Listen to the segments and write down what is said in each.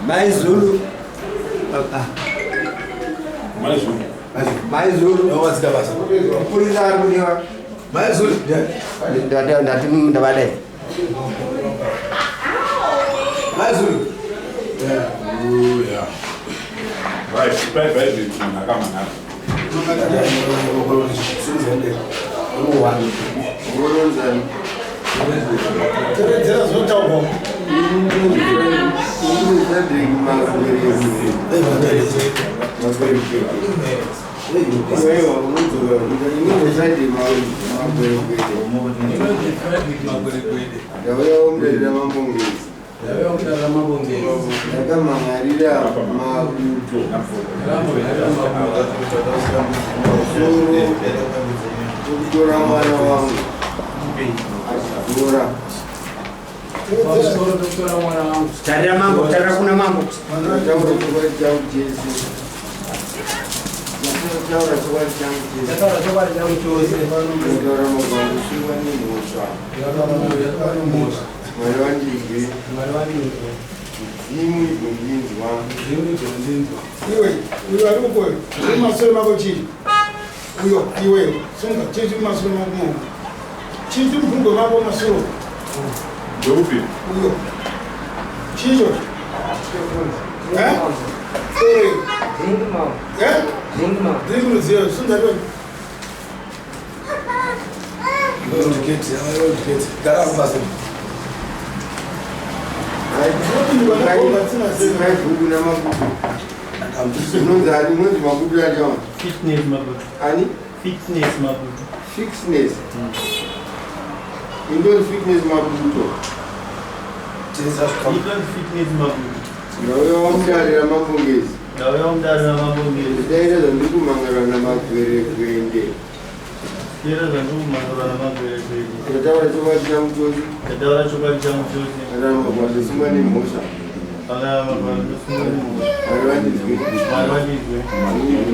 Mais Zulu. Mais Zulu. Eu vou te dar por isso a reunião. Mais Zulu. Da time da Bade. Mais Zulu. Yeah. Vai, vai, na cama na. Fitness. Indoor fitness mabuto. Jesus come. Indoor fitness mabuto. Nawe omdala namabongezi. Nawe omdala namabongezi. Ndayira zanduku mangara namagwere gwende. Ndayira zanduku mangara namagwere gwende. Ndataura chokwa chamuchozi. Ndataura chokwa chamuchozi. Aramba kwati sumani mosha. Aramba kwati sumani mosha. Arwandizwe. Arwandizwe. Arwandizwe.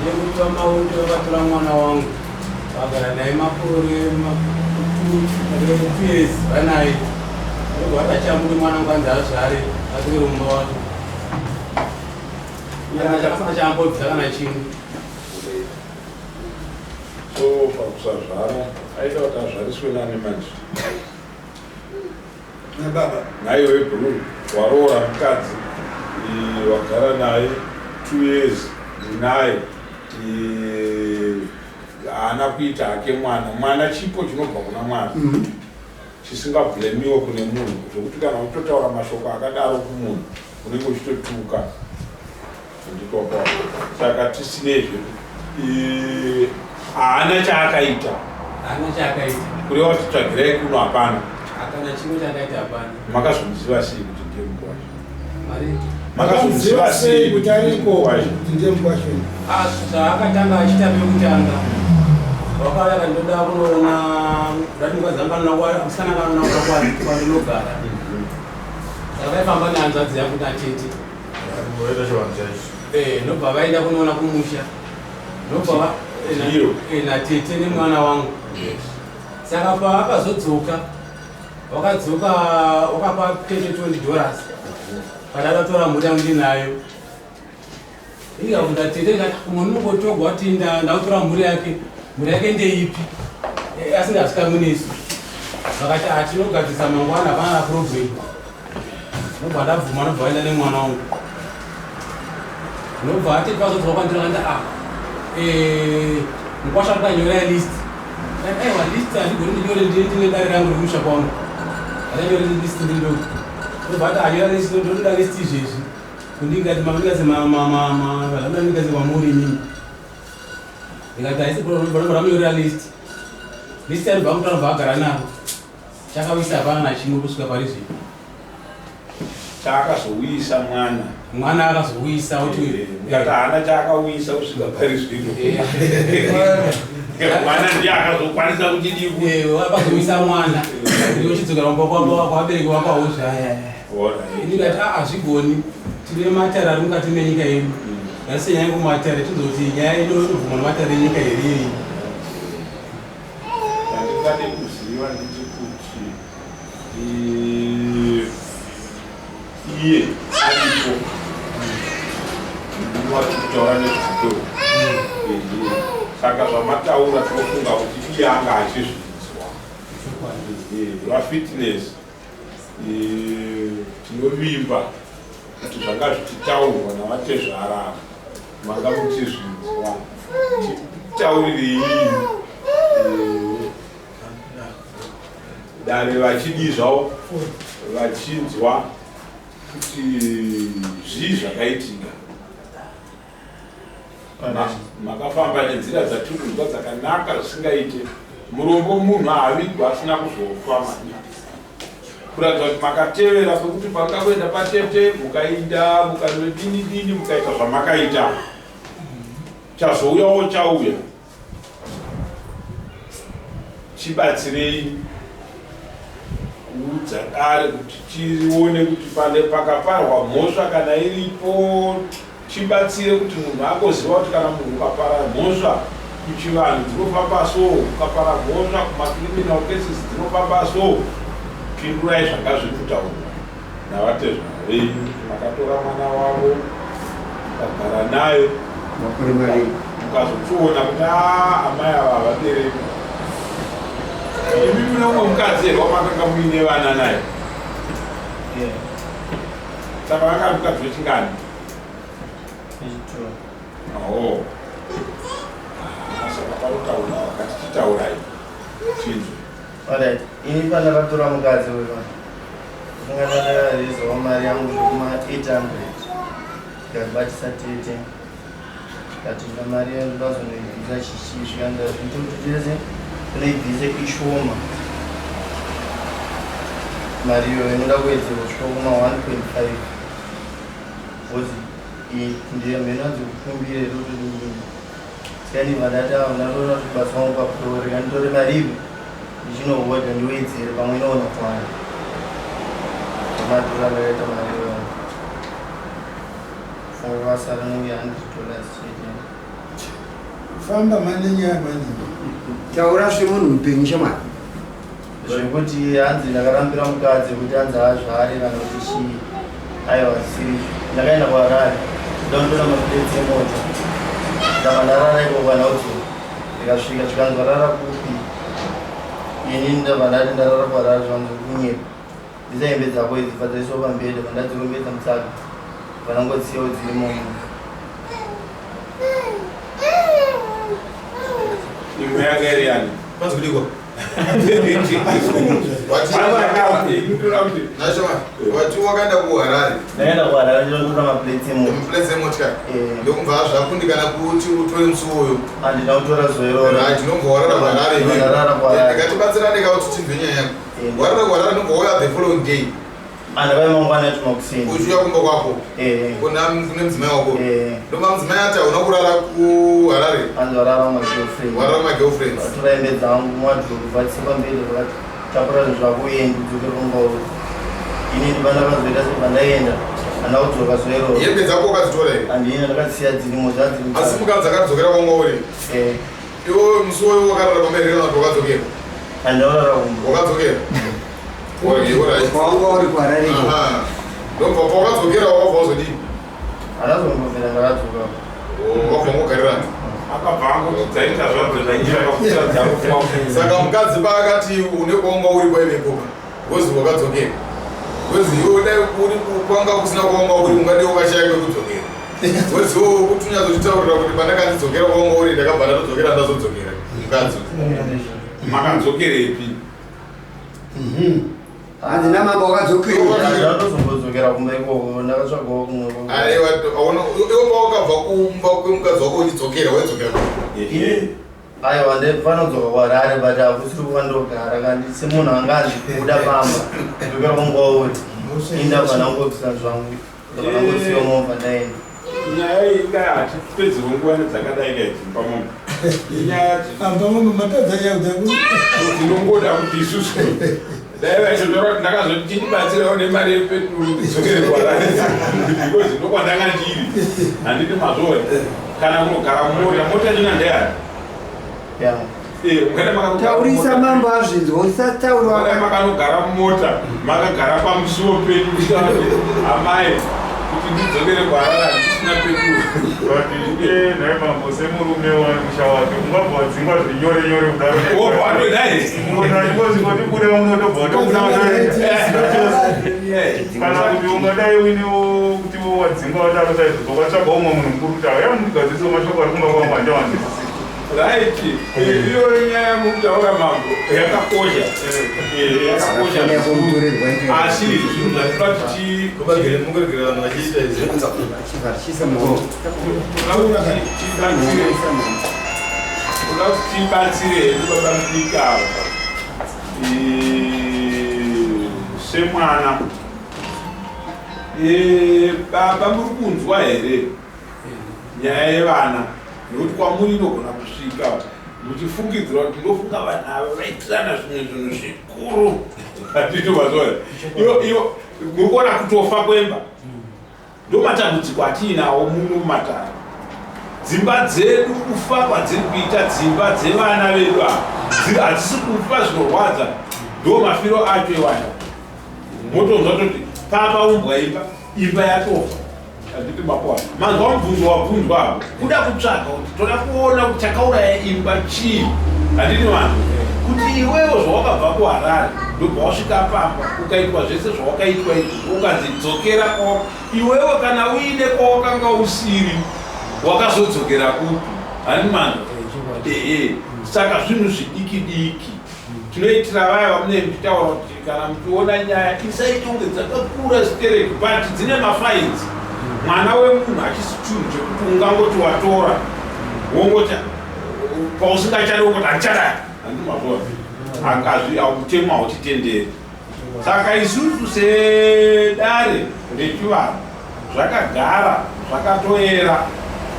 Yekutoma uti wakatora mwana wangu vagara naye makore years vanaye vakachamuri mwana wangu anzi azvare asiri rumba wake chakafana chambobvisa kana chimwe so pakusazvara aita kuti azvariswe nani manje nababa naiwe bru waroora mukadzi wagara naye 2 years naye haana kuita hake mwana chipo chinobva kuna Mwari chisingabhlemiwe kune munhu zvokuti kana utotaura mashoko akadaro kumunhu unenge uchitotuka ndikopa saka tisinezve haana chaakaita kureva kuti tsvagirai kuno hapana hakana chimwe chakaita hapana makazonziva sei kuti ndiye mukwacho makazoziva sei kuti ariko ndiye mukwacho zvaakatanga achita pekutanga wakauya kandoda kunoona ndatingazanganaasananganakwandinogara akaifamba nehanzvadzi yangu natete nobva vaenda kunoona kumusha nobva natete nemwana wangu saka paakazodzoka wakadzoka wakapa tete $20 padakatora mhuri yangu ndinayo ikabvunza tete munongotogwa kuti ndautora mhuri yake ndeipi asingazvikamwe nesu vakati hatinogadzisa mangwana hapana naproblem nobva ndabvuma nobva vaenda nemwana wangu nobva atete vazodzwa kwandirakanda mukwasha kutanyora list aiwa list handigoni ndinyore ndine dare rangu remusha kwangu atanyore list ndindoko nobva ati anyora list ndonoda list izvezvi kundingati makanikazi vamurimi ndikati haisi ramunyorera list This time bamutano bagara naro. Chakawisa bana chimwe kusvika parizvi. Chakazowisa mwana. Mwana akazowisa kuti hana chakawisa kusvika parizvi. Mwana ndiye akazokwanisa kuti wakazowisa mwana. Ndiyo chidzokera kwabereki wakawo zvaya. Ndikati azvigoni. Tine matara ari mukati menyika yedu. Asi nyaya yekumatara tizoti nyaya inobvuma nematara enyika iri. Ndingade kuziva ndechekuti iye aripo ndiwachikutaura nezvitoro. Saka zvamataura tinofunga kuti iye anga achizvinzwa. Worthiness tinovimba kuti zvanga zvichitaurwa navatezvara manga muchizvinzwa. Titaurirei dare vachidi zvavo vachinzwa kuti zvii zvakaitika. Makafamba nenzira dzaturudzwa dzakanaka zvisingaite. Murombo munhu haavigwa asina kuzofa maningi. Kuratidza kuti makatevera pekuti pangakuenda patete mukainda mukadini mukaita zvamakaita. Chazouyawo chauya. Chibatsirei kuudza dare kuti tione kuti pakaparwa mhosva kana iripo. Chibatsire kuti munhu agoziva kuti kana munhu ukapara mhosva kuchivanhu dzinofamba so, ukapara mhosva kumacriminal cases dzinofamba so. Pindurai zvanga zviri kutaurwa navatezvara venyu. Makatora mwana wavo mukagara naye mukazochiona kuti amai ava havabereki. Imi mune umwe mukadzi here wamakanga muine vana naye. Saka vakati mukadzi wechingani. Saka parotaura vakati titaurai chinzwe. Alright, ini pandakatora mukadzi wevanhu ndakarizawo mari yangu zvekuma 800 ndikabatisa tete ndikati ina mari yangu ndazonoibvisa chisvisvika ndazvitotese kunoibvise ishoma. Mari iyoyo inoda kuwedzera kusvika kuma 1.5 bcause ndiyo mhena dzekukumbire rotodii sikanibva ndati ndanoona kuti basa wangu paproreka nditore mari ivi ndichinohodha ndiwedzere pamwe inoona kwana madhura ndaita mari iyoyo funga basa rinenge $100 chete. Famba manenyaya maningi. Taura semunhu mupenyu shamwari. Zvekuti hanzi ndakarambira mukadzi kuti hanzi azvare kana kuti chii. Aiwa siri. Ndakaenda kwaRari. Ndondotora mapureti emota. Ndabva ndarara iko kwanaudzo. Ndikasvika chikanzi warara kupi. Ini ndabva ndati ndarara kwaRari zvanzi kunyepa. Ndisaimbe dzako idzi padzaiswa pambede pandadzirombedza mutsaka. Panangotsiyawo dziri momo. Imwe yake yani. Kwanza kuliko. Wati wakaenda kuHarare. Ndaenda kuHarare ndotora mapureti emota. Mapureti emota. Ndokumva zvakundikana kuti utore musuwo. Handina kutora zuva iroro. Ndinobva warara kuHarare. Ndarara kuHarare. Ndikatibatsirane kuti tinzwe nyaya yako. Warara kuHarare nobva wauya the following day. Andavai mangwana yatuma kusini. Uchiuya kumba kwako. Kune mudzimai wako. Ndomba mudzimai ati hauna kurara kuHarare. Anzorara mumagirlfriend. Warara mumagirlfriends. Watora hembe dzangu mumadhuru kuvatisa pamberi vakati takura zvinhu zvako uende udzokere kungauri. Ini ndiba ndakazoita sepandaenda handina kudzoka zuva iroro. Hembe dzako ukadzitora here? Handina ndakasiya dzirimo dzadziri. Asi mukadzi akadzokera kwangauri. Iwo musi woyo wakarara pamberi kana kuti wakadzokera? Handina kurara kumba. Wakadzokera? Wanga uri kuHarare. Ndobva pawakadzokera wakabva wazodii? Handazongomvera ndakadzoka. Wabva ngogarirana? Dzaita zvadzo zvanyira dzako. Saka mukadzi paakati une kwanga uri kwaimekoka wozi wakadzokera. Wozi iwe dai uri kwanga kusina kwanga uri ungade wakashaya kwekudzokera. Wozi iwe kuti unyazochitaurira kuti pandakandidzokera kwanga uri ndakabva ndatodzokera ndazodzokera. Mukadzi makadzokerepi? Handina mambo wakadzokera. Ndatozombozokera kumba ikoko ndakatsvagawo kumwe. Aiwa iwe pawakabva kumba kwemukadzi wako uchidzokera waidzokera. aiwa ndepanozoka kwarare but hakusiri kwandogara kandi semunhu angazi kuda pamba ndokarongauri indabva nangobvisa zvangu ndabva nangosiwa movha ndaenda nyaya inga hatipedzi nguva nedzakadai kaedzimba momo inyaya ambamama matadzanyaudzangu tinongoda kuti isusu dai vaitotora kuti ndakazoti tindibatsirawo nemari yepetudzokere kwarare because ndokwandanga ndiri handiti mazori kana kunogara mota ndina ndeyani taurisa mambo azvinzwa usataura makanogara mumota makagara pamusuwo pedu amai kuti ndidzokere kwarara ndisina petuo naye mambo semurume wamusha wake ungabva wadzingwa zvinyore nyore kudaro ikozikotibude kana kuti ungadai uinewo kuti wadzingwa wadaro saizozokatsvaga umwe munhu mukuru kuti aya mundigadzisa mashoko ari kumba kwangu handawanzisisi right iyo nyaya mukutaura mambo yakakosha asi zvinhu zvatiba mukuregerera vanhu vachiita izvi uda kuti tibatsire baba mudiki ava semwana baba muri kunzwa here nyaya yevana nokuti kwamuri inogona kusvika muchifungidzira kuti ndofunga vanhu ava vaitirana zvimwe zvinhu zvikuru atitovazoa iyo muri kuona kutofa kwemba ndo matambudziko atiinawo muno mumatara dzimba dzedu kufa kwadziri kuita dzimba dzevana vedu ava hadzisi kufa zvinorwadza ndo mafiro acho iwana motonzwa toti papaumbwa imba yatofa handiti mapoa manzwa mubvunzo wabvunzwa avo kuda kutsvaga kuti toda kuona kuti chakauraya imba chii handiti vanhu kuti iwewo zvawakabva kuharare ndobva wasvika pamba ukaitwa zvese zvawakaitwa izvi ukadzidzokera kwako iwewo kana uine kwawakanga usiri wakazodzokera kupi handiti manhu saka zvinhu zvidiki diki tinoitira vaya vamunenge muchitaura kuti kana muchiona nyaya isaite kunge dzakakura stereki but dzine mafainzi mwana wemunhu hachisi chinhu chekuti ungangoti watora wongoti pausingachadi wongoti handichadai handimazova angazvi autema hautitenderi saka isusu sedare rechivanhu zvakagara zvakatoera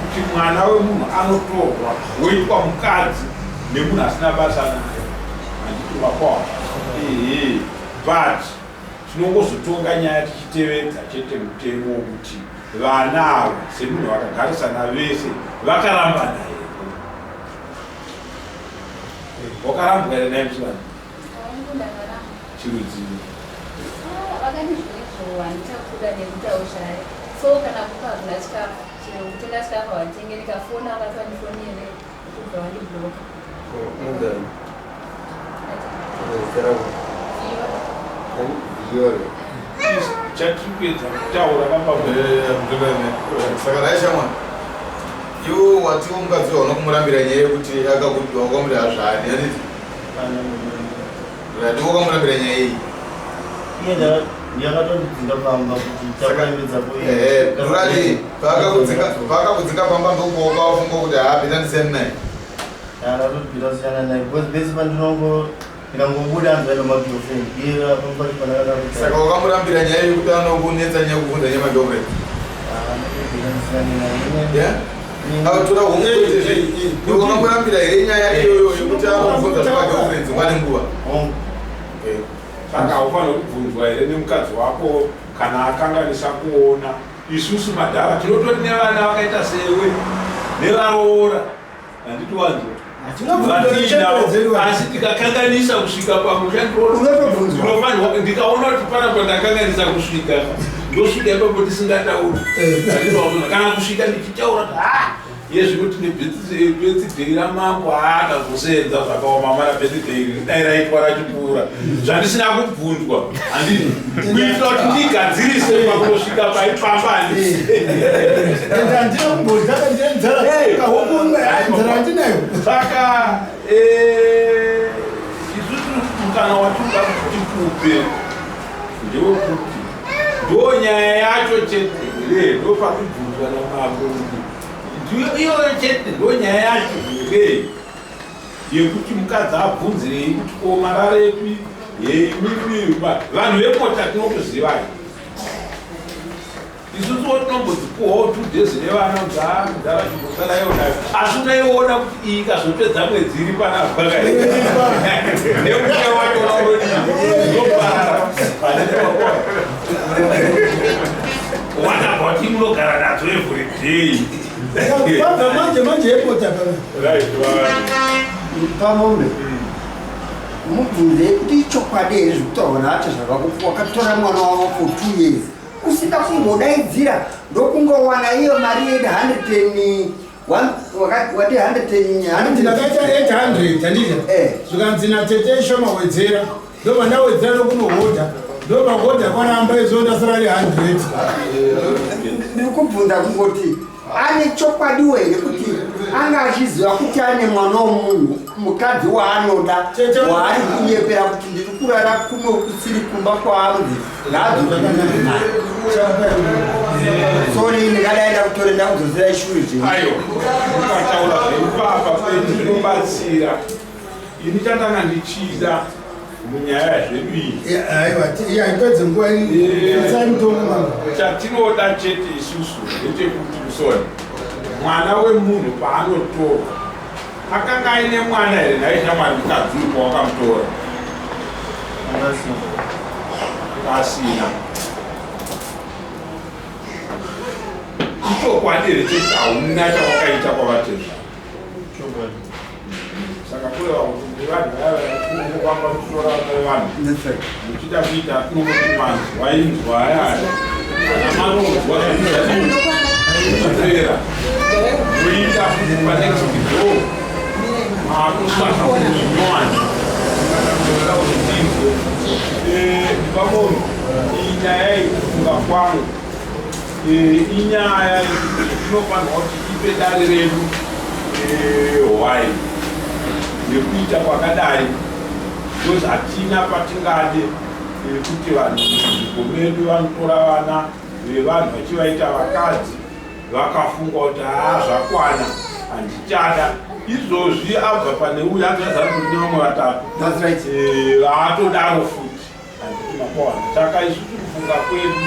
kuti mwana wemunhu anotorwa woitwa mukadzi nemunhu asina basa naye handiti vakwava but tinongozotonga nyaya tichitevedza chete mutemo wokuti vana ava semunhu vakagarisana vese vakarambana here wakarambwa here naye mchivana chirudziro chatirikuedza kutaura saka naishamwa iwo wati mukadzi waona kumurambira nyaya yekuti wakamuri hazvani handiti rati wakamurambira nyaya iyi ndakatondidzinga pamba kuti takuembedza urati pakakudzinga pamba ndokuoka wafunga kuti haapinda ndisiyani naye akatobvira kusiyana naye because besi pandinongo ndikangobuda anzaino magirlfriend iye apapati panakati saka wakamurambira nyaya yekuti anokunetsa nyaya yekuvhunza nyemagirlfriend toda wakamurambira here nyaya iyoyo yekuti anokuvhunza zvemagirlfriends ngwani nguva saka haufanira kubvunzwa here nemukadzi wako kana akanganisa kuona isusu madhara tinotori nevana vakaita sewe nevaroora handiti wanzwa asi tikakanganisa kusvika pamusha ndikaona kuti panapa ndakanganisa kusvika ndosvika ipapo tisingatauri kana kusvika ndichitaura kuti yezvinoti nebethidei ramambo akazosenza zvakaoma mara bethidei dai raitwa rachipfuura zvandisina kubvunzwa handii kuitira kuti ndigadzirise pakunosvika paipamba handii saka isusu mukana watiuda kuti kupe ndewekuti ndo nyaya yacho chete ndo pakubvunzwa namambo iyoyo chete ndo nyaya yacho here yekuti mukadzi abvunzirei kuti komararepi mimi vanhu vepota tinotozivai isusu tinombodzipuwawo 2 days nevana mudhara chimbosara ionayo asi unaiona kuti iyi ikazopedza mwedzi iri panapa nekuti watona unodiinoparara wanabva kuti munogara nadzo every day manje epota pamombe mubvunze kuti chokwadi here zvekutaura nacho wakatora mwana wavo for 2 years usina kungodaidzira ndokungowana iyo mari yedu 100 ndakaita 800 andizvo zvikanzi natete shomawedzera ndobva ndawedzera nokunohodha ndobva hodha kwaramba izonda sara ri100 ndiri kubvunza kungoti ane chokwadi here kuti anga achiziva kuti ane mwana womunhu mukadzi waanoda waari kunyepera kuti ndiri kurara kuno kusiri kumba kwaanzi sori ndingadaenda kutorenda kudzosera ishuri ayo ukataura zveipapa kwendinobatsira ini chandanga ndichida munyaya zvebini ipedze nguva chatinoda chete isusu ndechekuti usoni mwana wemunhu paanotora akanga aine mwana here naishamwari mukadzi uri kwawakamutora asina ichokwadi here chete hauna chawakaita kwavatezva saka kureva kuti vanhu vayakukwamba kutora vanhu muchida kuita tinongoti manzi wainzwa ayaya kana manonzwa kuera kuita kuti panext door makusasa kunyowani ndipamoni inyaya yekufunga kwangu inyaya yekuti inofanirwa kuti ipe dare redu hwai nekuita kwakadai because hatina patingade kuti vanhu muzviko medu vanotora vana vevanhu vachivaita vakadzi vakafunga kuti zvakwana handichada izvozvi abva pane uyo angazara kuti nevamwe vatatu vaatodaro futi handiti makwana saka isusu kufunga kwedu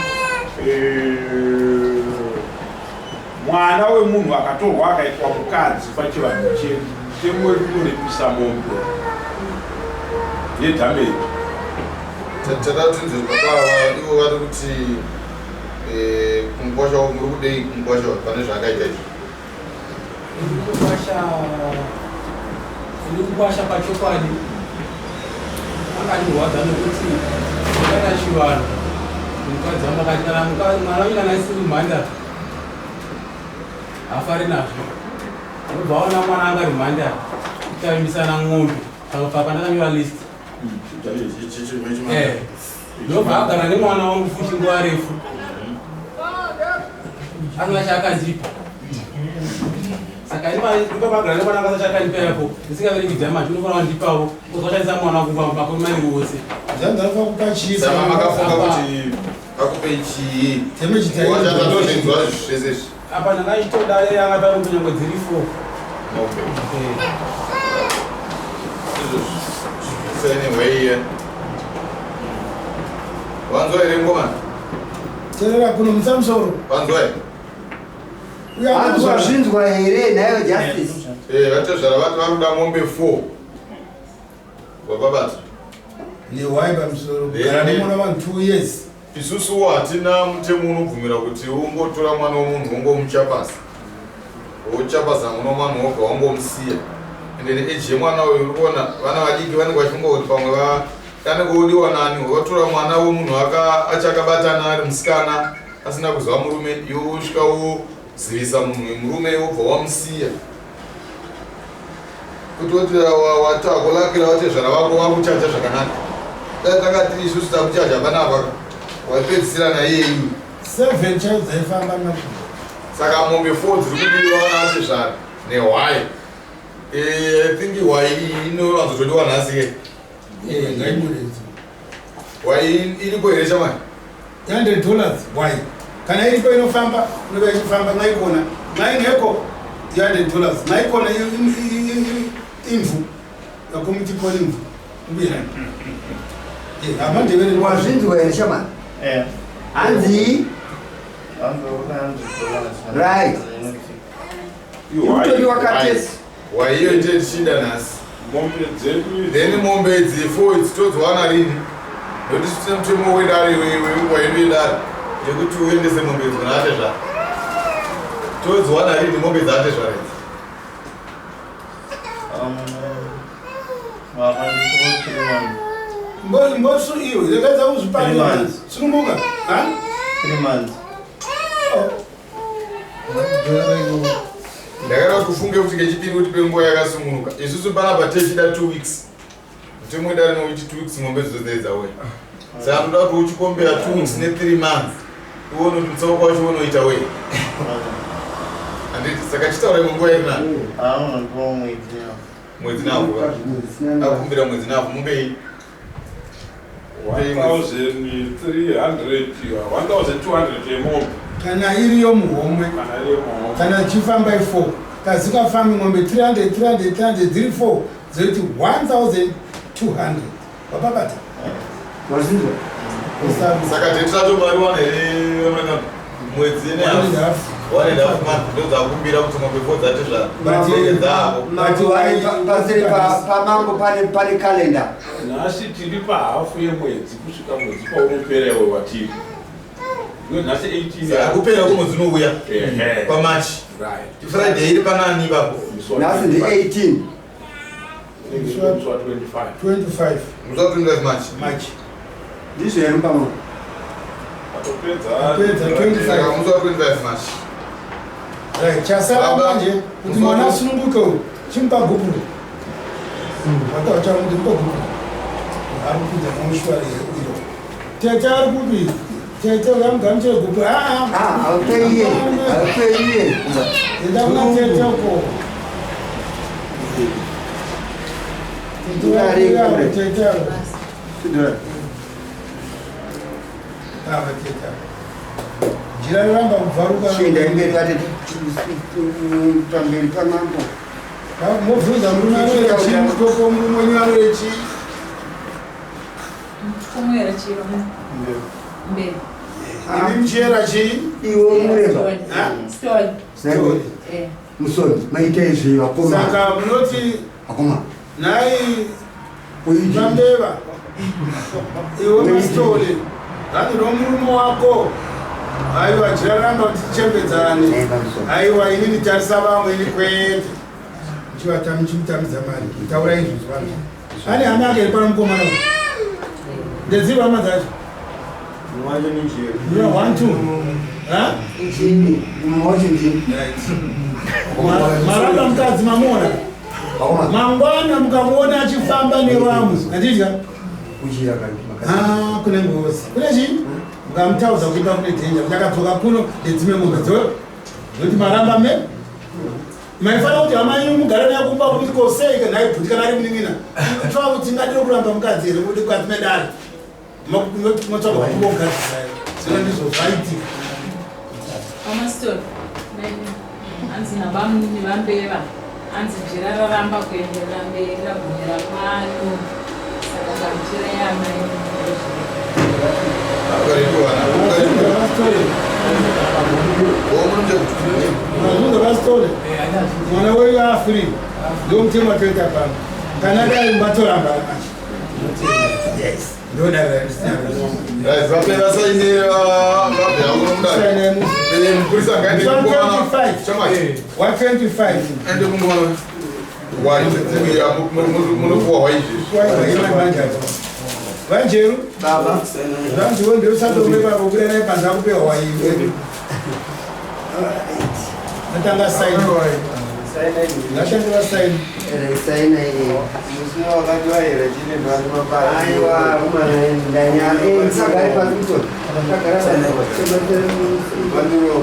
mwana wemunhu akatorwa akaitwa mukadzi pachivanhu chedu temwedu kunorepisa mombe yedhameji tadatinze baba ivo vari kuti kungwasha muri kudei kungwasha pane zvakaita izvi kungwasha pachokwadi akandirwadza nekuti akatachivanhu mukadzi vamakati kana mwana wenyu kana isiri mhandara hafari nazvo unobva waona mwana anga ari mhandara kutavimbisana ng'ombe pandakanyora list ndobva agara nemwana wangu futi nguva refu anga chaakandipa saka ipapagara nemwana anga chakandipa yapo ndisingaverengi macho unofanira kundipavo uzoshandisa mwana wangu makore mairi wose zvandafa kupachisa makafunga kuti akupe chii temechitaizvozvinzwa zvese apa ndangachitodare anga parumbu nyangwe dziri 4 anyway wanzwa here ngomana terera kuno musamusoro wanzwa zvinzwa here nayo justice vatezvara vati varuda mombe 4 wapabata newai pamusoro gara nemwana vanhu 2 years isusuwo hatina mutemo unobvumira kuti ungotora mwana womunhu ungomuchapasa uchapasa muno mwana woga wangomusiya ende neeji yemwana uyu uri kuona vana vadiki vanenge vachifunga kuti pamwe kanenge odiwa nani watora mwana womunhu achakabatana ari musikana asina kuziva murume iwe usvika wozivisa munhu wemurume wobva wamusiya kuti woti watakolakira vatezvara vako vakuchacha zvakanaka dai takati isusu takuchacha panapa waipedzisira naiyeyu 7 child dzaifamba naku saka mombe 4 dziri kudiwa naatezvara nehwai I think hwai inowanzotodiwa nhasi ke ngaimuredzi hwai iripo here chamani $100 hwai kana iripo inofamba inova ichifamba mwaikona mwaingeko $100 mwaikona imvu community polling. Anzi, right. Why you did shida nasi? Then mombe dzifo itotwana rini. Noti mtemo wedari wewe dara. Yekuti uendese mombe dzonatezva. Todzwana rini mombe dzatezva rini. Mbosu iyo, ndakaza uzipanga. Sunumuka, ha? 3 months. Ndakada kufunge kuti ngechipiri kuti penguva yakasungunuka. Isusu panapa techida 2 weeks. Mtemo wedari nokuti 2 weeks mombe dzodedza we. Saka ndoda kuti uchikombera 2 weeks ne 3 months. Uone kuti mutsauko wacho unoita we. Anditi saka chitaura nguva iri nani? Unopiwa mwedzi nawo. Mwedzi nawo. Akumbira mwedzi nawo mumbei. 1,300 1,200 yemombe. Kana iriyo muhomwe. Kana chifamba i4. Kazika farming ngombe 300 3 4 zoiti 1,200. Wapapata? Wazinzo. Saka tetatu mariwana ere mwedzi ne half. Wale da ndo zakumbira kuti ngombe 4 dzatezva. But why pasiri pa mambo pane calendar. Nasi tiri pa hafu yemwedzi kusvika mwedzi paunopera iwe watiri. Nasi 18 ya kupera kumwedzi unouya pa March. Right. Friday iri panani ipapo. Nasi ndi 18. Mswa 25. 25. Mswa 25 March. Ndizvo eri pamwe. Atopedza 25. Mswa 25 March. Right, chasara manje kuti mwana asununguke chimpa gupuru. Watacha kuti mpa gupuru. Ari kuja mushwari iyo. Tete ari kupi. Tete ukamgamche gupuru. Alpeiye. Ndakuna tete uko. Tete. Tete. Jira ramba mvaruka. Shinda imberi vati pamberi pamambo. Mubvunza murume anorechi mutoko murume anorechi. Kumwera chiro mberi. Ini mchera chi. Iwo mureba. Story. Musoni maite izvi vakoma. Saka munoti akoma. Nai Zambeva. Iwo mastori. Rando murume wako. Aiwa chiraramba kuti tichembedzane. Aiwa inini tarisa vamwe ini kwete. Chivatamidza mari. Taura izvi zvavano. Ane hama yake pana mukomana. Ndeziva hama dzacho. Mwacho ni chiro. You are 1 2. Ha? Chini. Mwacho ndi. Maramba mukadzi mamona. Mangwana mukamona achifamba nevamwe. Andidya? Kuchira kandi makasi. Kune ngozi. Kune chii? Mukamutaudza kuti kune dhenja. Ndakadzoka kuno nedzimwe mombe dzo. Noti maramba me. Maifana kuti hama yenyu mugare nayo kumba kuti kosei kana aibhutika nari munin'ina. Tova kuti ngadiro kuramba mukadzi here kuti mukadzi medari. Motsvaga kuti mugadzirayo. Zvino ndizvo zvaitika. Amastori. Anzi nabamuni vambeva. Anzi jira raramba kuenderera mberi rabvumira pano. Saka ngamjira yamai. Mwana wewe afri ndio mtema tweta pano. Kanada imbatoramba. Yes. Ndio dada Yes, vapera saine vapera unomdai. Mkulisa ngaende kumbona. Chama. 125. Ende kumbona. Why? Munokuwa waiji. Vanjeru Baba. vantu ndio sasa umeba kukira naye panza kupewa waiwe. Natanga sign. Natanga sign. Sign hii. Musino wakati wa ile jini ndo mabaya. Aiwa, ndani ya saka hapa mtu. Nataka sana. Banduro.